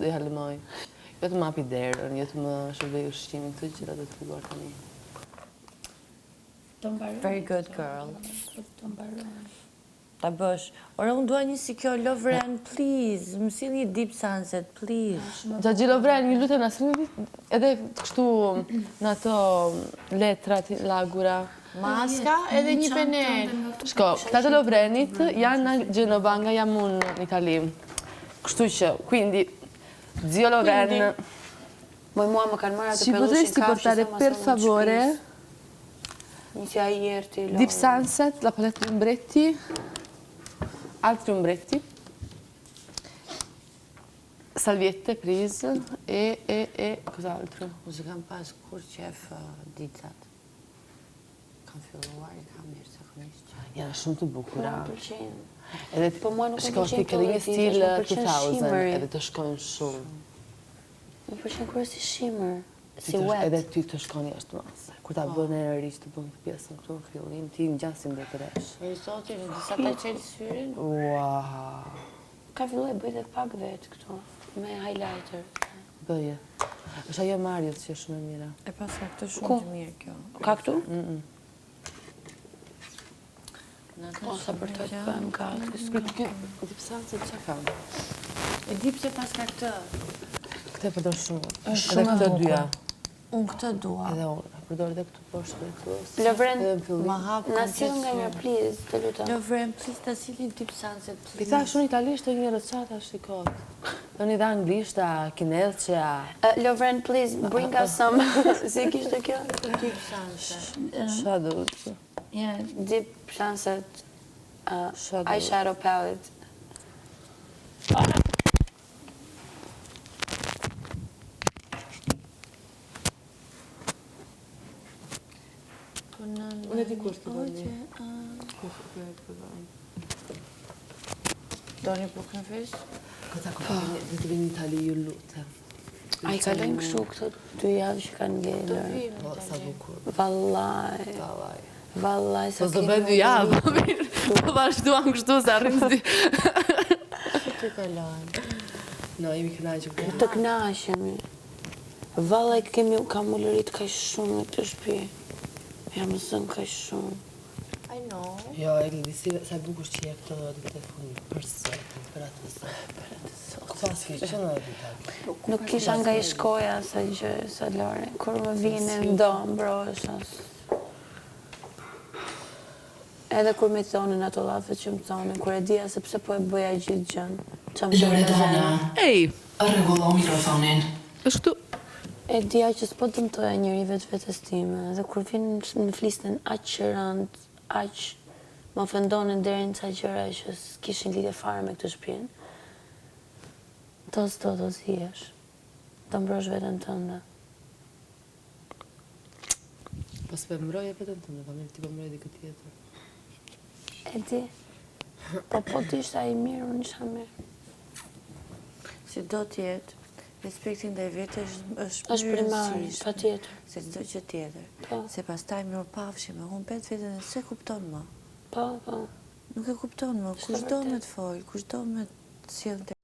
i halëmoj. Jo të më api derën, jo të më shërbej ushqimin, këtë gjëra do të filluar tani. Very good girl. Të mbaron. Ta bësh. Ora, unë dua një si kjo Lovren, please. Më sill një Deep Sunset, please. Gjagji Lovren, ju lutem, nasrini edhe kështu në ato letrat, lagura. Maska edhe një penel. Shko, këta të Lovrenit janë në Genobanga, jam unë në Itali. Kështu që, quindi, zio Lovren... Mua më kanë marrë atë Ci potresti portare per favore Inizia ieri. Deep Sunset, la palette di ombretti, altri ombretti, salviette, please, e cos'altro? Unë se kam pas kur qef dicat. Kam filluar, i kam mirë se kënisht. Janë shumë të bukura. Edhe Po mua nuk shko ti këtë një stil 2000, edhe të shkojnë shumë. Më pëlqen kur si shimmer, si Edhe wet. ty të shkoni ashtë masë. Kur ta bënë e rrisht të bënë pjesën këtu në fillim, ti në gjasin dhe të resh. E soti në disa ta qelë syrin. Wow, Ka filluar bëj dhe pak vetë këtu, me highlighter. bëje. është ajo Marios që është shumë e mira. E pas ka këtë shumë të mirë kjo. Ka këtu? Sa për të bëjmë ka. Deep Sunset që kam? E di pse pas ka këtë. Këte përdor shumë. Është Edhe shumë e këto bukur. dyja. Unë këtë dua. Edhe unë. Përdor edhe këtu poshtë dhe këtu. Lovren, Edhe në fillim. Ma hap Na sill nga një please, të lutem. Lovren, please ta sillni Deep Sunset, please. Pita shumë italisht e një rëcata shikot. Dhe një dhe anglishta, kinezqea. Lovren, please, bring us some. Si kishte kjo? Deep Sunset. Qa duhet? Yeah. Deep Sunset Shadow. eyeshadow palette. Unë e di kur të bëni. Doni bukën fish? Këta kompani dhe të vinë në Itali ju lutem. A i kalojnë kështu këto 2 javë që kanë ngelur. Po, sa bukur. Vallaj. Vallaj. Vallaj, sa Po zdo bënd një javë, po vazhduam kështu se arrim si... Të kalojnë. No, jemi kënaqur këtu. Të kënaqemi. Vallaj kam ulërit kaq shumë në këtë shtëpi. Jam zënë kaq shumë. I know. Jo, Eldi, sa bukur që je këto dhe të funi. Përse, për atë sot. Pas ke që në edhe të Nuk kisha nga i shkoja sa gjë, sa Lore. Kur më vine ndo, mbrohesh as. Edhe kur mi thonin ato lafet që më thonin, kur e dija se pse po e bëja gjithë gjën. Loredana, Ej, rregullo mikrofonin. është këtu. E dija që s'po dëmtoja njëri vetes time, dhe kur vinë në flisten aq që rënd, aq më ofendonin deri në ca gjëra që s'kishin lidhje fare me këtë shtëpinë. Do zihesh. Do mbrosh veten tënde. Pas për mbroj e vetën të më, pa mirë ti për mbroj dhe këtë tjetër. E di. Po t'ishta i mirë, unë isha mirë. Si do t'jetë, respektin dhe vetë është Është primari, patjetër. Se çdo gjë tjetër. Po. Se pastaj mirëpafshim, unë bet vetën se kupton më. Po. Nuk e kupton më, kush do me të folë, kush do me të sjellë